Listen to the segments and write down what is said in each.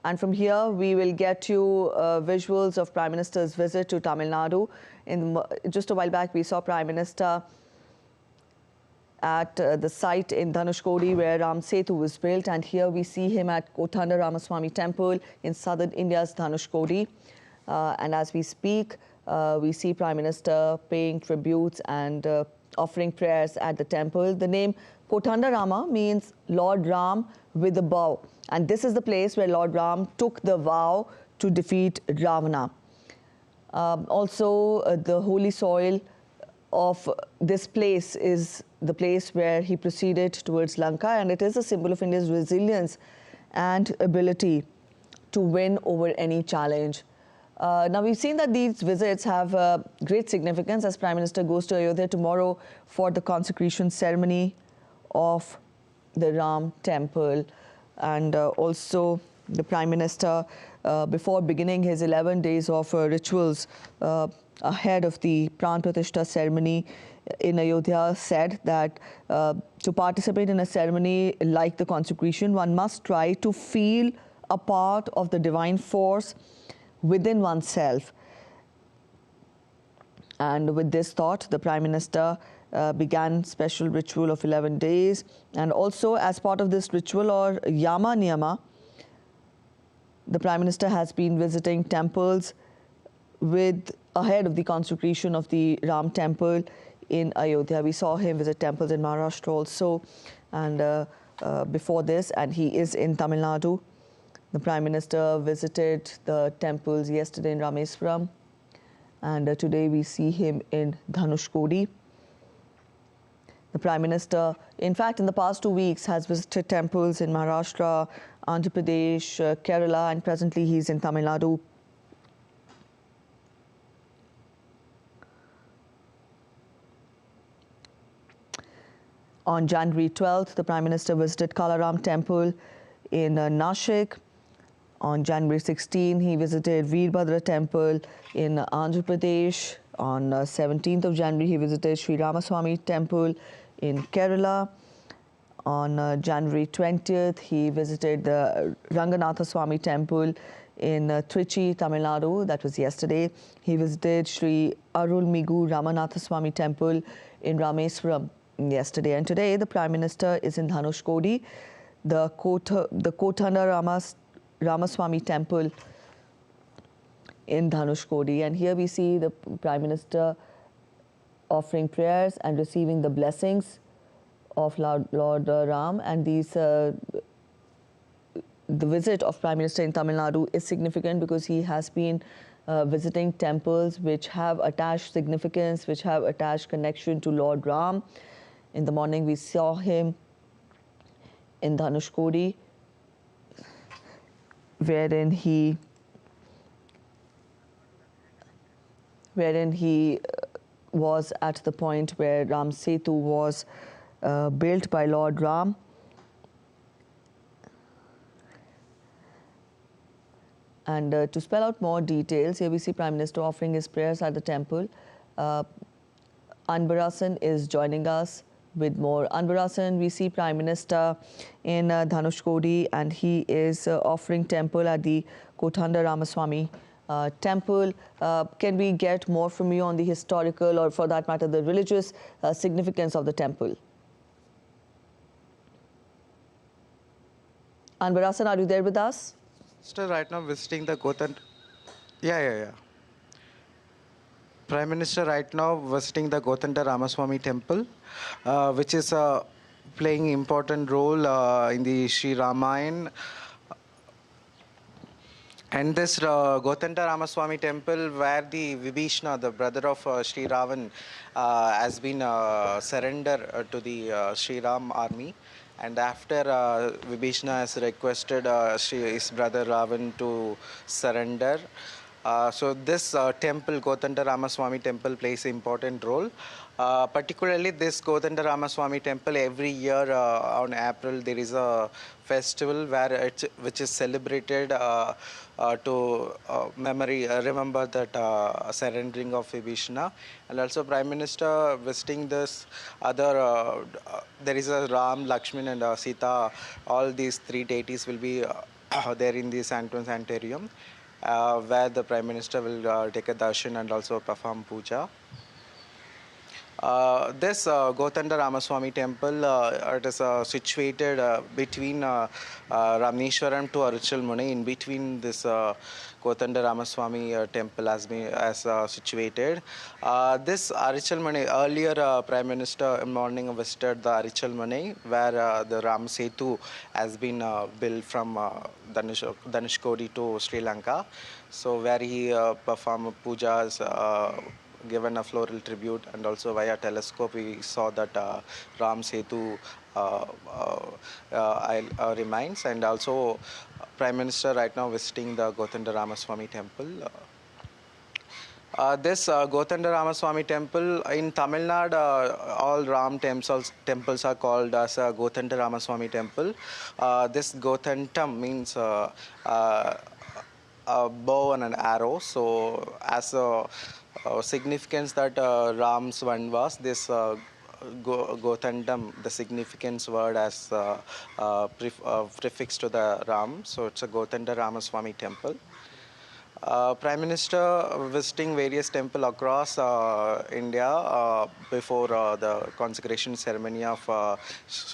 And from here, we will get you visuals of Prime Minister's visit to Tamil Nadu. Just a while back, we saw Prime Minister at the site in Dhanushkodi where Ram Setu was built, and here we see him at Kothandaramaswamy Temple in southern India's Dhanushkodi. And as we speak, we see Prime Minister paying tributes and offering prayers at the temple. The name Kothandarama means Lord Ram with a bow, and this is the place where Lord Ram took the vow to defeat Ravana. Also, the holy soil of this place is the place where he proceeded towards Lanka, and it is a symbol of India's resilience and ability to win over any challenge. Now, we've seen that these visits have great significance as Prime Minister goes to Ayodhya tomorrow for the consecration ceremony of the Ram Temple. And also, the Prime Minister, before beginning his 11 days of rituals ahead of the Pran Pratishta ceremony in Ayodhya, said that to participate in a ceremony like the consecration, one must try to feel a part of the divine force within oneself. And with this thought, the Prime Minister began special ritual of 11 days. And also, as part of this ritual or Yama Niyama, the Prime Minister has been visiting temples ahead of the consecration of the Ram Temple in Ayodhya. We saw him visit temples in Maharashtra also, and before this, and he is in Tamil Nadu. The Prime Minister visited the temples yesterday in Rameswaram, and today we see him in Dhanushkodi. The Prime Minister, in fact, in the past 2 weeks, has visited temples in Maharashtra, Andhra Pradesh, Kerala, and presently he's in Tamil Nadu. On January 12th, the Prime Minister visited Kalaram Temple in Nashik. On January 16, he visited Veerbhadra Temple in Andhra Pradesh. On 17th of January, he visited Sri Ramaswamy Temple in Kerala. On January 20th, he visited the Ranganatha Swami Temple in Trichy, Tamil Nadu. That was yesterday. He visited Sri Arulmigu Ramanatha Swami Temple in Rameswaram yesterday. And today, the Prime Minister is in Dhanushkodi, the Kothandaramaswamy Temple in Dhanushkodi. And here we see the Prime Minister offering prayers and receiving the blessings of Lord Ram. And the visit of Prime Minister in Tamil Nadu is significant because he has been visiting temples which have attached significance, which have attached connection to Lord Ram. In the morning, we saw him in Dhanushkodi, wherein he was at the point where Ram Setu was built by Lord Ram. And to spell out more details, here we see Prime Minister offering his prayers at the temple. Anbarasan is joining us with more. Anbarasan, we see Prime Minister in Dhanushkodi, and he is offering temple at the Kothandaramaswamy Temple. Can we get more from you on the historical, or for that matter, the religious significance of the temple? Anbarasan, are you there with us? Still right now visiting the Yeah. Prime Minister right now visiting the Kothandaramaswamy Temple, which is playing important role in the Sri Ramayana. And this Kothandaramaswamy Temple, where the Vibhishana, the brother of Sri Ravan, has been surrendered to the Sri Ram army. And after Vibhishana has requested his brother Ravan to surrender, so this temple, Kothandaramaswamy Temple, plays an important role. Particularly this Kothandaramaswamy Temple, every year on April there is a festival which is celebrated to remember that surrendering of Vibhishana. And also Prime Minister visiting this other, there is a Ram, Lakshman and Sita, all these three deities will be there in the Sanitarium, where the Prime Minister will take a darshan and also perform puja. This Kothandaramaswamy Temple, it is situated between Rameswaram to Arichalmune. In between this Kothandaramaswamy Temple as situated. This Arichalmune, earlier Prime Minister morning visited the Arichalmune, where the Ram Setu has been built from Dhanushkodi to Sri Lanka. So where he performed pujas, given a floral tribute, and also via telescope we saw that Ram Setu remains, and also Prime Minister right now visiting the Kothandaramaswamy Temple. This Kothandaramaswamy Temple in Tamil Nadu, all Ram temples are called as Kothandaramaswamy Temple. This Gothandam means a bow and an arrow. So as a significance that Ram's Vanvas, this Gothandam, the significance word as prefix to the Ram. So it's a Kothandaramaswamy Temple. Prime Minister visiting various temples across India before the consecration ceremony of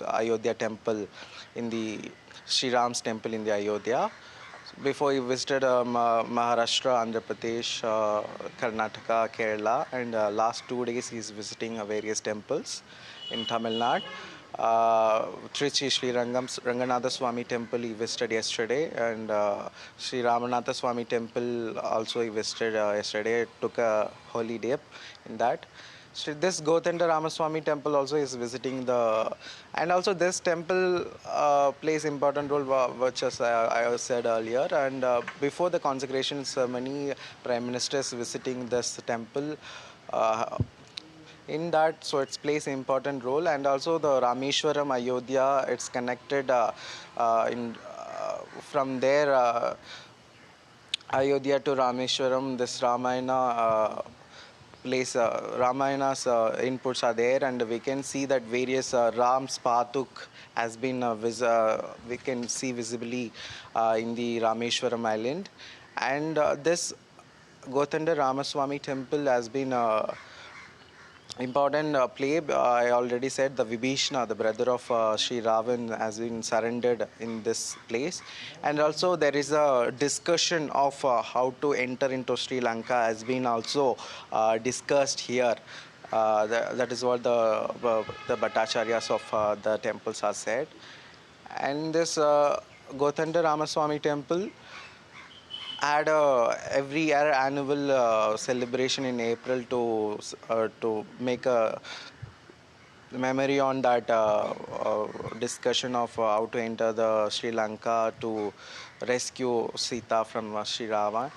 Ayodhya Temple in the Sri Ram's Temple in the Ayodhya. Before he visited Maharashtra, Andhra Pradesh, Karnataka, Kerala, and last 2 days he's visiting various temples in Tamil Nadu. Trichy Sri Ranganatha Swami Temple he visited yesterday, and Sri Ramanatha Swami Temple also he visited yesterday. Took a holy dip in that. So this Kothandaramaswamy Temple also is visiting and also this temple plays important role, which as I said earlier. And before the consecration ceremony, Prime Minister is visiting this temple. In that, so it plays an important role, and also the Rameswaram Ayodhya, it's connected from there Ayodhya to Rameswaram. This Ramayana Ramana's inputs are there, and we can see that various Ram's Pathuk has been we can see visibly in the Rameswaram island. And this Kothandaramaswamy Temple has been important play. I already said the Vibhishna, the brother of Sri Ravan, has been surrendered in this place. And also there is a discussion of how to enter into Sri Lanka has been also discussed here. That is what the Bhattacharyas of the temples are said. And this Kothandaramaswamy Temple had every year annual celebration in April to make a memory on that discussion of how to enter the Sri Lanka to rescue Sita from Sri Ravan.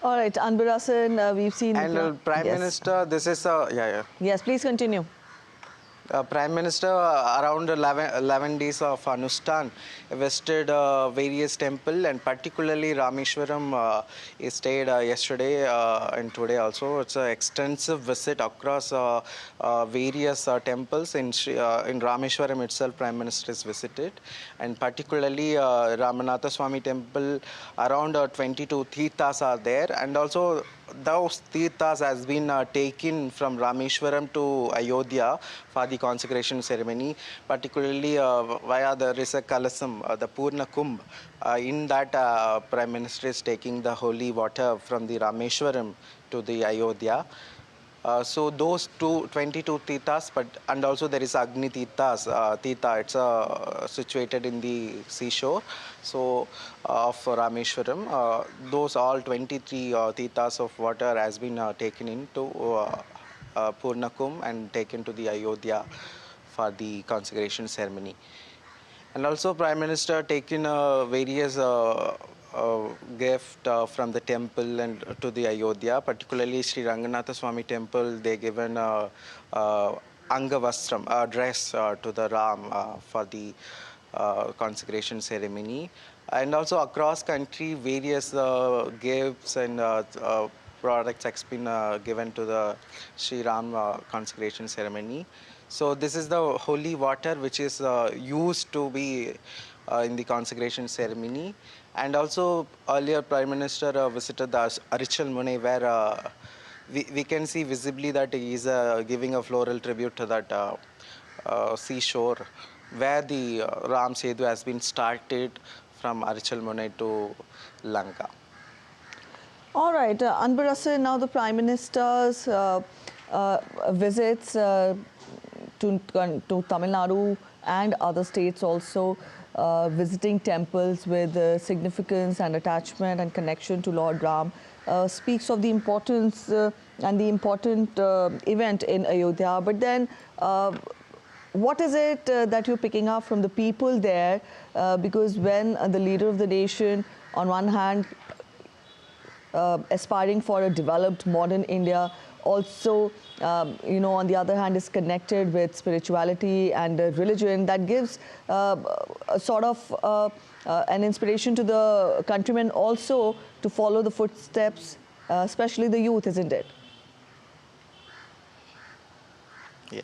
All right, Anbarasan, we've seen... And Prime Minister, this is Yes, please continue. Prime Minister, around 11 days of Anustan, visited various temples, and particularly Rameswaram he stayed yesterday and today also. It's an extensive visit across various temples. In Rameswaram itself, Prime Minister is visited, and particularly Ramanatha Swami Temple, around 22 tirthas are there, and also those tirthas has been taken from Rameswaram to Ayodhya for the consecration ceremony, particularly via the Risa Kalasam, the Purna Kumbh. In that, Prime Minister is taking the holy water from the Rameswaram to the Ayodhya. So those 22 tirthas, and also there is Agni Tirthas, Tirtha, it's situated in the seashore, so of Rameswaram. Those all 23 tirthas of water has been taken into Purna Kumbh and taken to the Ayodhya for the consecration ceremony. And also Prime Minister taken various gift from the temple and to the Ayodhya, particularly Sri Ranganatha Swami Temple. They given Angavastram, a dress to the Ram for the consecration ceremony. And also across country, various gifts and products have been given to the Sri Ram consecration ceremony. So this is the holy water which is used to be in the consecration ceremony. And also earlier Prime Minister visited the Arichal Mune, where we can see visibly that he is giving a floral tribute to that seashore, where the Ram Setu has been started from Arichal Mune to Lanka. All right, Anbarasar, now the Prime Minister's visits to Tamil Nadu and other states also, visiting temples with significance and attachment and connection to Lord Ram, speaks of the importance and the important event in Ayodhya. But then, what is it that you're picking up from the people there? Because when the leader of the nation, on one hand, aspiring for a developed modern India, also, on the other hand, is connected with spirituality and religion, that gives a sort of an inspiration to the countrymen also to follow the footsteps, especially the youth, isn't it? Yeah.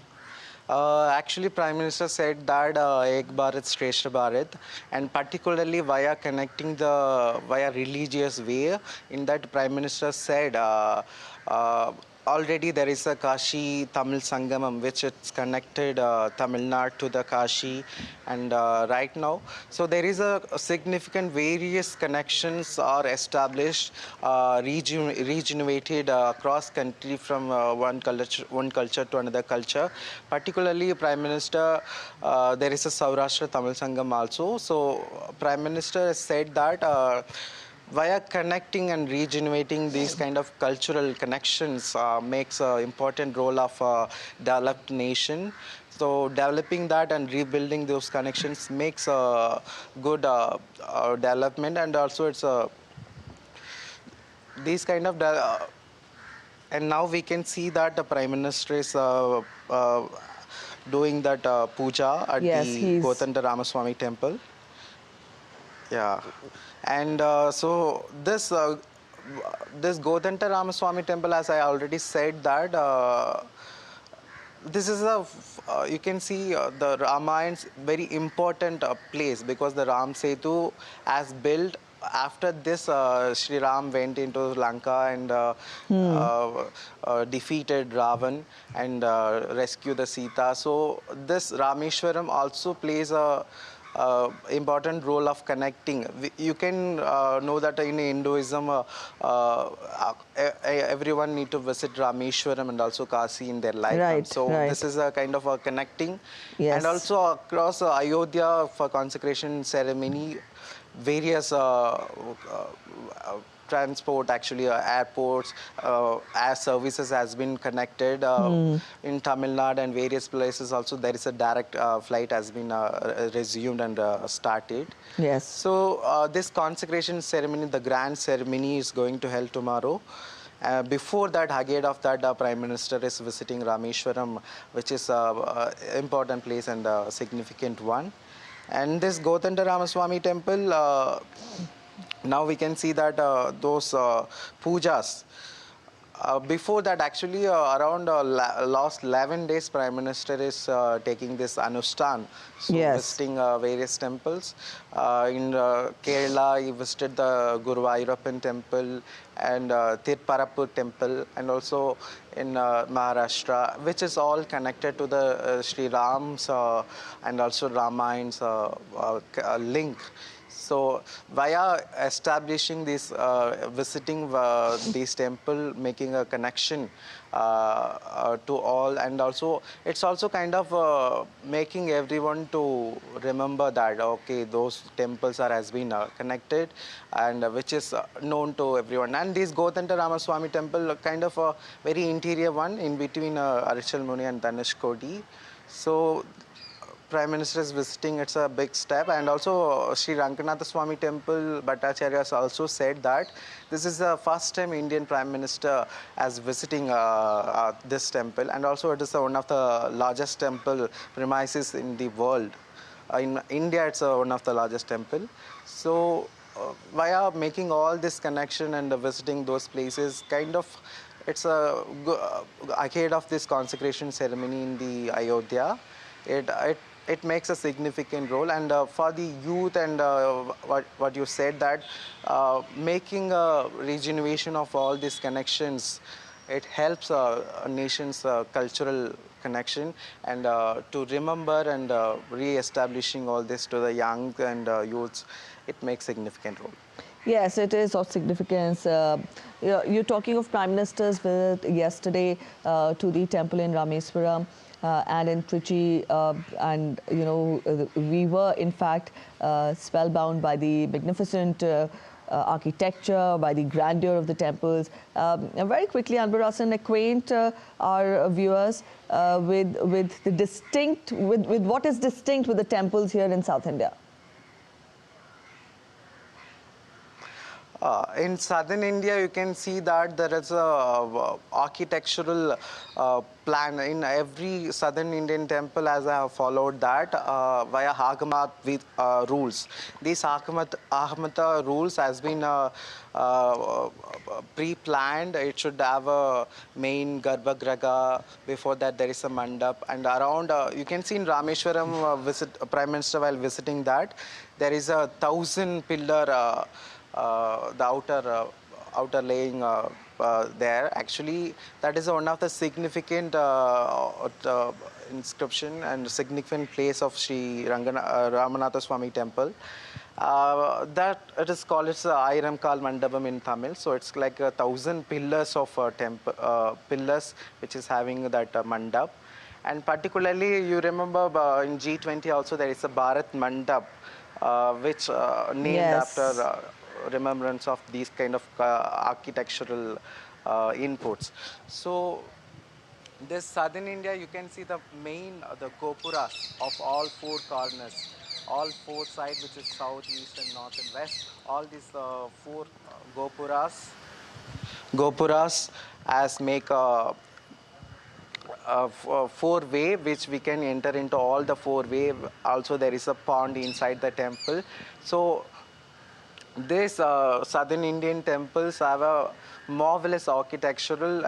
Actually, Prime Minister said that Ek Bharat, Shrestha Bharat, and particularly via connecting via religious way. In that, Prime Minister said already there is a Kashi Tamil Sangamam, which it's connected Tamil Nadu to the Kashi, and right now, so there is a significant various connections are established, regenerated across country from one culture to another culture. Particularly, Prime Minister, there is a Saurashtra Tamil Sangam also. So, Prime Minister has said that. Via connecting and regenerating these kind of cultural connections makes an important role of a developed nation. So developing that and rebuilding those connections makes a good development, and also it's a these kind of and now we can see that the Prime Minister is doing that puja at the Kothandaramaswamy Temple. Yeah, and so this Kothandaramaswamy Temple, as I already said, that this is a you can see the Ramayan's very important place, because the Ram Setu has built after this. Sri Ram went into Lanka and defeated Ravan and rescued the Sita. So this Rameswaram also plays a important role of connecting. You can know that in Hinduism, everyone need to visit Rameshwaram and also Kasi in their lifetime. Right, so right. this is a kind of a connecting. Yes. And also across Ayodhya for consecration ceremony, various transport, actually airports, air services has been connected in Tamil Nadu and various places. Also there is a direct flight has been resumed and started. Yes. So this consecration ceremony, the grand ceremony, is going to held tomorrow. Before that, ahead of that, Prime Minister is visiting Rameshwaram, which is an important place and a significant one. And this Kothandaramaswamy Temple, now we can see that those pujas. Before that, actually, around last 11 days, Prime Minister is taking this Anustan, so visiting various temples. In Kerala, he visited the Guruvayurappan Temple and Tiruparappur Temple, and also in Maharashtra, which is all connected to the Sri Ram's and also Ramayan's link. So via establishing this, visiting this temple, making a connection to all, and also it's also kind of making everyone to remember that okay, those temples has been connected, and which is known to everyone. And this Kothandaramaswamy Temple, kind of a very interior one in between Arichal Muni and Dhanushkodi. So Prime Minister is visiting, it's a big step. And also Sri Rankanathaswamy Temple, Bhattacharya has also said that this is the first time Indian Prime Minister is visiting this temple, and also it is one of the largest temple premises in the world. In India, it's one of the largest temple. So via making all this connection and visiting those places, kind of It's ahead of this consecration ceremony in the Ayodhya. It makes a significant role, and for the youth and what you said, that making a regeneration of all these connections, it helps a nation's cultural connection, and to remember and re-establishing all this to the young and youths, it makes significant role. Yes, it is of significance. You're talking of Prime Minister's visit yesterday to the temple in Rameswaram and in Trichy, and we were in fact spellbound by the magnificent architecture, by the grandeur of the temples. Very quickly, Anbarasan, acquaint our viewers with the distinct, with what is distinct with the temples here in South India. In southern India, you can see that there is a architectural plan in every southern Indian temple, as I have followed that via Hagamat with rules. These Hagamat rules has been pre-planned. It should have a main Garbhagriha. Before that, there is a mandap, and around you can see in Rameswaram Prime Minister while visiting that, there is a 1,000-pillar. The outer laying there. Actually, that is one of the significant inscription and significant place of Sri Ramanathaswamy Temple. That it is called, it's Ayiram Kal Mandapam in Tamil. So it's like 1,000 pillars of pillars which is having that mandap. And particularly, you remember in G20 also there is a Bharat Mandap, which named Yes. after remembrance of these kind of architectural inputs. So this southern India, you can see the main the gopuras of all four corners, all four sides, which is south, east, and north and west. All these four gopuras as make a four-way, which we can enter into all the four-way. Also, there is a pond inside the temple. So these southern Indian temples have a marvelous architectural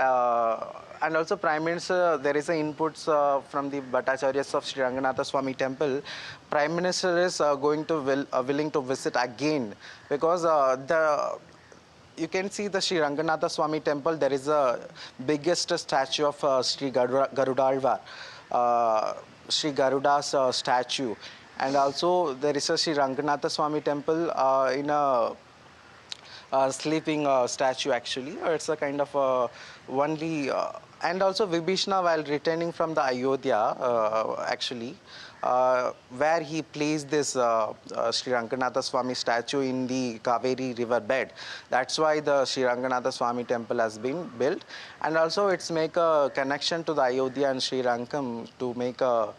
and also Prime Minister, there is a inputs from the Bhattacharyas of Sri Swami Temple. Prime Minister is going to willing to visit again, because you can see the Sri Swami Temple. There is a biggest statue of Sri Garudalvar, Sri Garuda's statue. And also there is a Sri Swami Temple in a sleeping statue actually. It's a kind of only, and also Vibhishna while returning from the Ayodhya actually, where he placed this Sri Swami statue in the Kaveri river bed. That's why the Sri Swami Temple has been built. And also it's make a connection to the Ayodhya and Sri Rangam to make a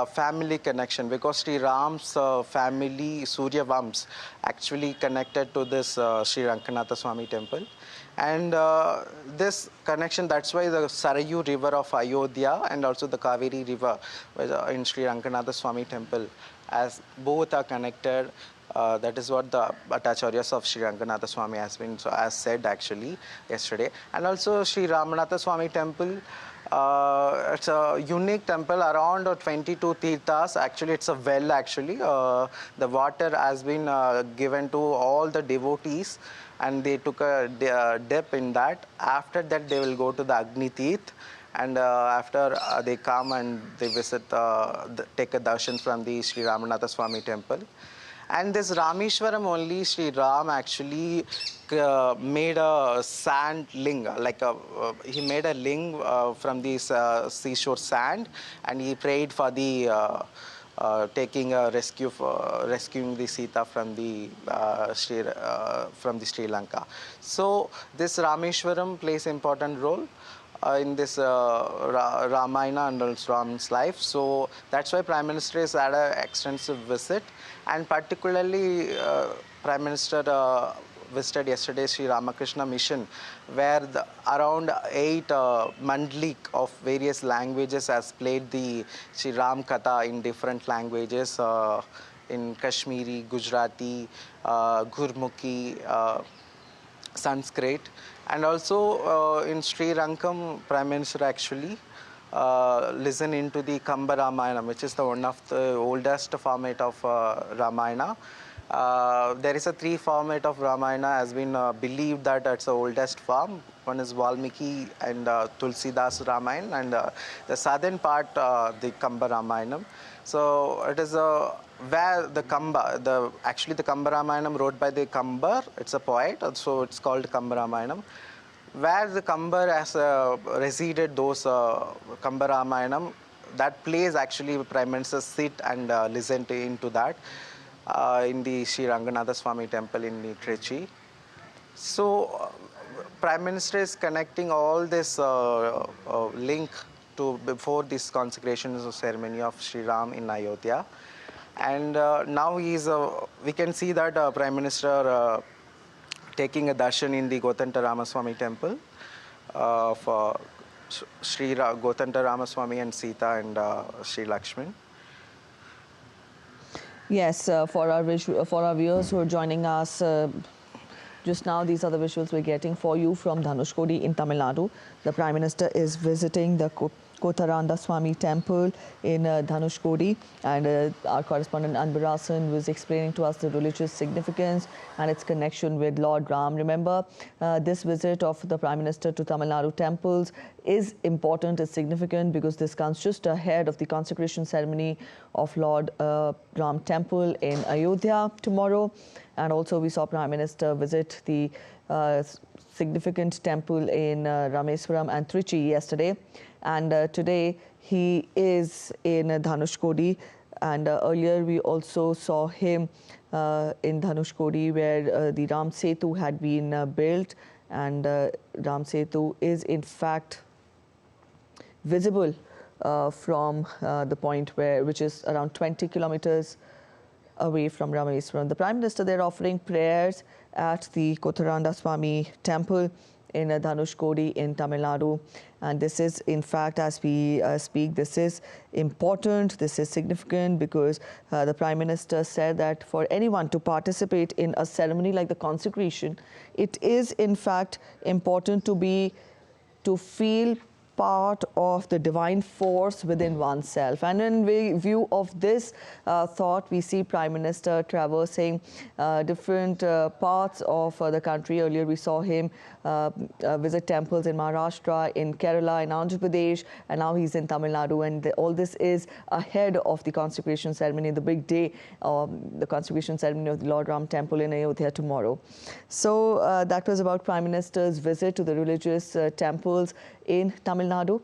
family connection, because Sri Ram's family Surya Vams actually connected to this Sri Swami Temple. And this connection, that's why the Sarayu river of Ayodhya and also the Kaveri river in Sri Swami Temple, as both are connected. That is what the Bhattacharyas of Sri Swami has been as said actually yesterday. And also Sri Swami Temple, it's a unique temple, around 22 tirthas. Actually, it's a well actually. The water has been given to all the devotees, and they took a dip in that. After that, they will go to the Agni Tirth, and after they come and they visit, take a darshan from the Sri Swami Temple. And this Rameswaram only, Sri Ram actually made a sand ling, like he made a ling from this seashore sand, and he prayed for the taking a rescuing the Sita from the Sri Lanka. So this Rameswaram plays important role in this Ramayana and also Ram's life. So that's why Prime Minister has had an extensive visit, and particularly Prime Minister visited yesterday Sri Ramakrishna Mission, where around 8 mandlik of various languages has played the Sri Ram Katha in different languages, in Kashmiri, Gujarati, Gurmukhi, Sanskrit. And also in Sri Rankam, Prime Minister actually listen into the Kamba Ramayana, which is the one of the oldest format of Ramayana. There is a three format of Ramayana has been believed that it's the oldest form. One is Valmiki and Tulsidas Ramayana, and the southern part, the Kamba Ramayana. So it is where the Kamba, actually the Kamba Ramayana wrote by the Kambar, it's a poet, so it's called Kamba Ramayana. Where the Kambar has resided those Kamba Ramayana, that place actually Prime Minister sit and listen into that in the Sri Ranganathaswamy Temple in Trichy. So Prime Minister is connecting all this link to before this consecration ceremony of Sri Ram in Ayodhya. And now we can see that Prime Minister taking a darshan in the Kothandaramaswamy Temple of Kothandaramaswamy and Sita and Sri Lakshman. Yes, for our viewers who are joining us just now, these are the visuals we're getting for you from Dhanushkodi in Tamil Nadu. The Prime Minister is visiting the Kothandaramaswamy Temple in Dhanushkodi, and our correspondent Anbarasan was explaining to us the religious significance and its connection with Lord Ram. Remember, this visit of the Prime Minister to Tamil Nadu temples is important, is significant, because this comes just ahead of the consecration ceremony of Lord Ram Temple in Ayodhya tomorrow. And also we saw Prime Minister visit the significant temple in Rameswaram and Trichy yesterday. And today he is in Dhanushkodi. And earlier we also saw him in Dhanushkodi, where the Ram Setu had been built. And Ram Setu is in fact visible from the point which is around 20 kilometers away from Rameswaram. The Prime Minister there offering prayers at the Kothandaramaswamy Temple in Dhanushkodi in Tamil Nadu. And this is, in fact, as we speak, this is important, this is significant, because the Prime Minister said that for anyone to participate in a ceremony like the consecration, it is, in fact, important to feel part of the divine force within oneself. And in view of this thought, we see Prime Minister traversing different parts of the country. Earlier we saw him visit temples in Maharashtra, in Kerala, in Andhra Pradesh, and now he's in Tamil Nadu. And all this is ahead of the consecration ceremony, the big day, the consecration ceremony of the Lord Ram Temple in Ayodhya tomorrow. So that was about Prime Minister's visit to the religious temples in Tamil Nadu.